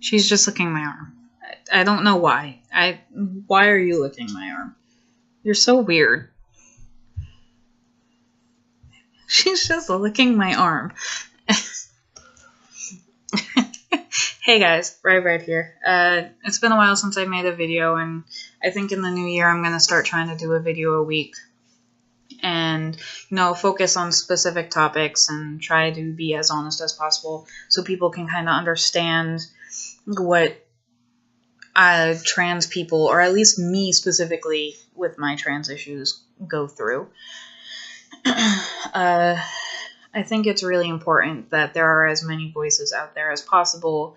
She's just licking my arm. I don't know why. Why are you licking my arm? You're so weird. She's just licking my arm. Hey guys, right here. It's been a while since I made a video, and I think in the new year I'm gonna start trying to do a video a week. And, focus on specific topics and try to be as honest as possible so people can kind of understand what trans people, or at least me specifically with my trans issues, go through. I think it's really important that there are as many voices out there as possible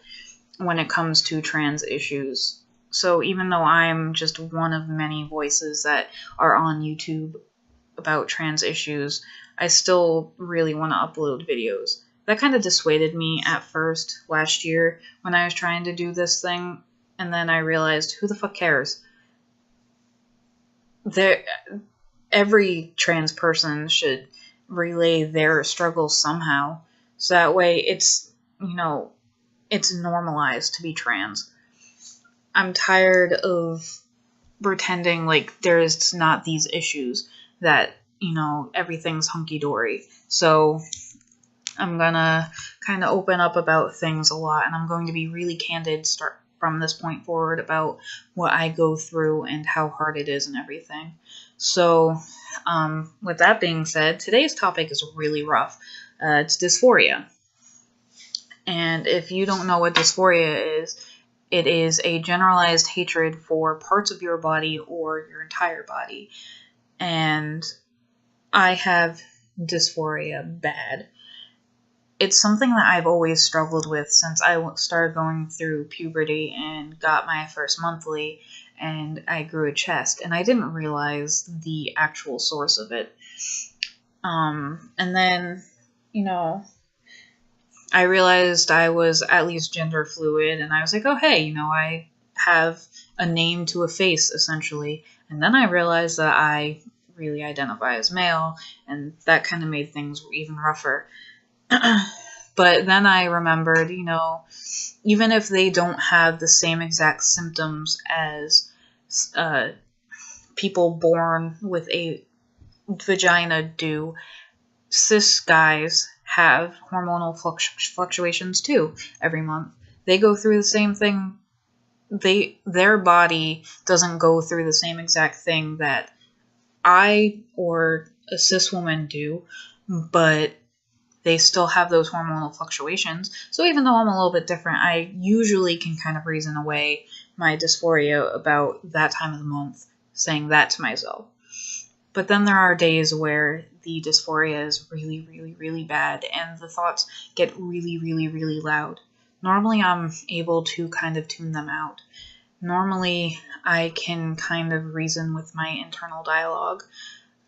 when it comes to trans issues. So even though I'm just one of many voices that are on YouTube about trans issues, I still really want to upload videos. That kind of dissuaded me at first last year when I was trying to do this thing, and then I realized, who the fuck cares? Every trans person should relay their struggles somehow, so that way it's normalized to be trans. I'm tired of pretending like there's not these issues, that everything's hunky-dory. So I'm gonna kind of open up about things a lot, and I'm going to be really candid start from this point forward about what I go through and how hard it is and everything. So with that being said, today's topic is really rough. It's dysphoria. And if you don't know what dysphoria is, it is a generalized hatred for parts of your body or your entire body. And I have dysphoria bad. It's something that I've always struggled with since I started going through puberty and got my first monthly, and I grew a chest, and I didn't realize the actual source of it. And then, I realized I was at least gender fluid, and I was like, oh hey, I have a name to a face, essentially. And then I realized that I really identify as male, and that kind of made things even rougher. But then I remembered, even if they don't have the same exact symptoms as people born with a vagina do, cis guys have hormonal fluctuations too every month. They go through the same thing. Their body doesn't go through the same exact thing that I or a cis woman do, but they still have those hormonal fluctuations. So even though I'm a little bit different, I usually can kind of reason away my dysphoria about that time of the month, saying that to myself. But then there are days where the dysphoria is really, really, really bad, and the thoughts get really, really, really loud. Normally I'm able to kind of tune them out. Normally I can kind of reason with my internal dialogue.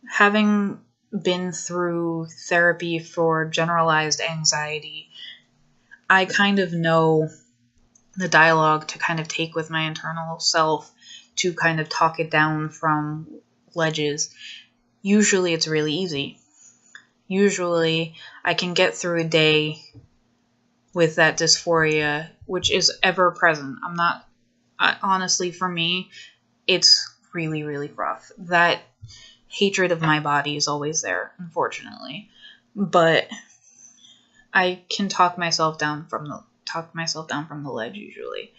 Having been through therapy for generalized anxiety, I kind of know the dialogue to kind of take with my internal self to kind of talk it down from ledges. Usually it's really easy. Usually I can get through a day with that dysphoria, which is ever present. Honestly, for me, it's really, really rough. That hatred of my body is always there, unfortunately. But I can talk myself down from the ledge usually.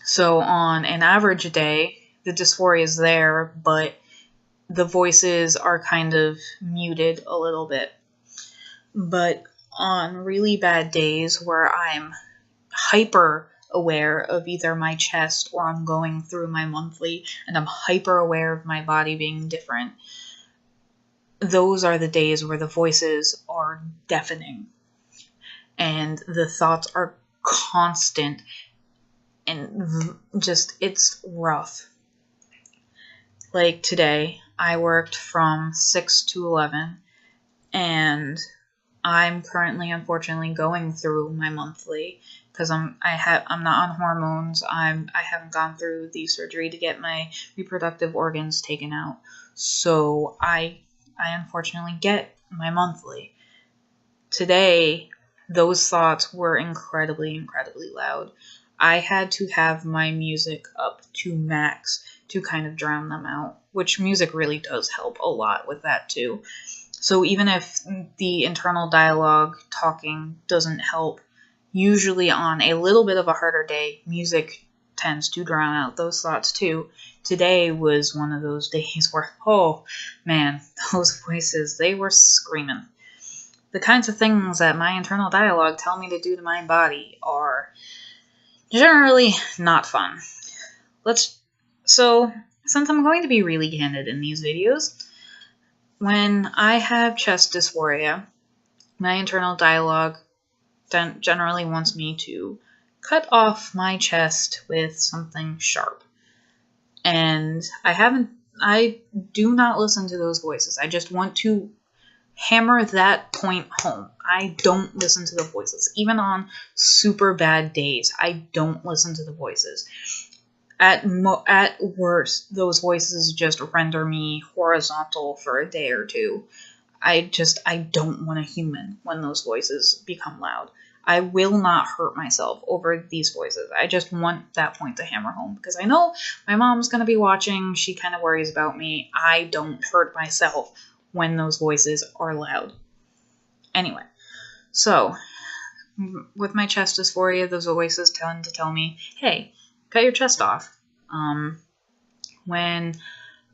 So on an average day, the dysphoria is there, but the voices are kind of muted a little bit. But on really bad days where I'm hyper aware of either my chest or I'm going through my monthly and I'm hyper aware of my body being different, those are the days where the voices are deafening and the thoughts are constant, and just, it's rough. Like today, I worked from 6 to 11, and I'm currently, unfortunately, going through my monthly because I'm not on hormones. I haven't gone through the surgery to get my reproductive organs taken out, so I unfortunately get my monthly. Today, those thoughts were incredibly, incredibly loud. I had to have my music up to max to kind of drown them out, which music really does help a lot with that too. So even if the internal dialogue talking doesn't help, usually on a little bit of a harder day, music tends to drown out those thoughts too. Today was one of those days where, oh man, those voices, they were screaming. The kinds of things that my internal dialogue tell me to do to my body are generally not fun. So, since I'm going to be really candid in these videos, when I have chest dysphoria, my internal dialogue generally wants me to cut off my chest with something sharp. And I do not listen to those voices. I just want to hammer that point home. I don't listen to the voices. Even on super bad days, I don't listen to the voices. At worst, those voices just render me horizontal for a day or two. I don't want a human when those voices become loud. I will not hurt myself over these voices. I just want that point to hammer home because I know my mom's going to be watching. She kind of worries about me. I don't hurt myself when those voices are loud. Anyway, so with my chest dysphoria, those voices tend to tell me, hey, cut your chest off. When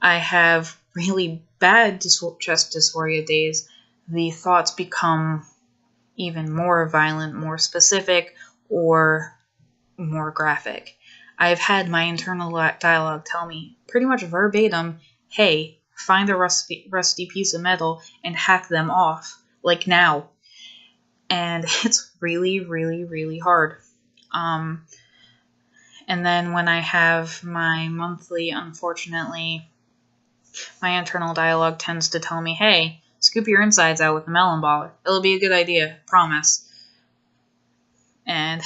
I have really bad chest dysphoria days, the thoughts become even more violent, more specific, or more graphic. I've had my internal dialogue tell me pretty much verbatim, hey, find a rusty piece of metal and hack them off, like now. And it's really, really, really hard. And then when I have my monthly, unfortunately, my internal dialogue tends to tell me, hey, scoop your insides out with a melon baller. It'll be a good idea, promise. And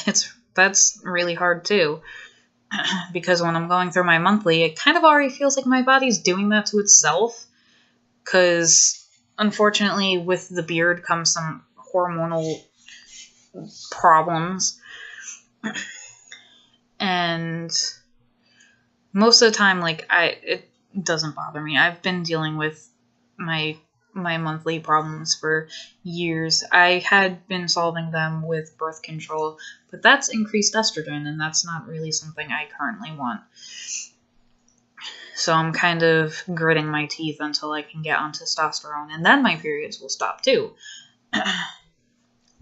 that's really hard too. Because when I'm going through my monthly, it kind of already feels like my body's doing that to itself. Because, unfortunately, with the beard comes some hormonal problems. And most of the time, it doesn't bother me. I've been dealing with my monthly problems for years. I had been solving them with birth control, but that's increased estrogen, and that's not really something I currently want. So I'm kind of gritting my teeth until I can get on testosterone, and then my periods will stop too.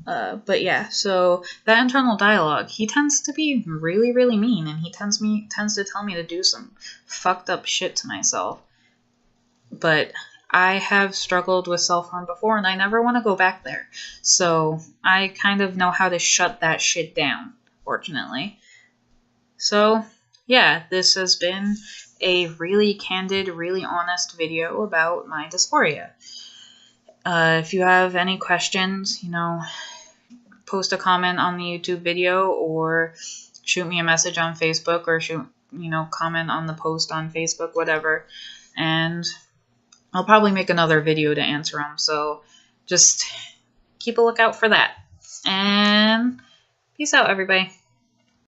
But yeah, so that internal dialogue, he tends to be really, really mean, and he tends to tell me to do some fucked up shit to myself. But I have struggled with self-harm before, and I never want to go back there. So I kind of know how to shut that shit down, fortunately. So yeah, this has been a really candid, really honest video about my dysphoria. If you have any questions, post a comment on the YouTube video or shoot me a message on Facebook or comment on the post on Facebook, whatever. And I'll probably make another video to answer them. So just keep a lookout for that. And peace out, everybody.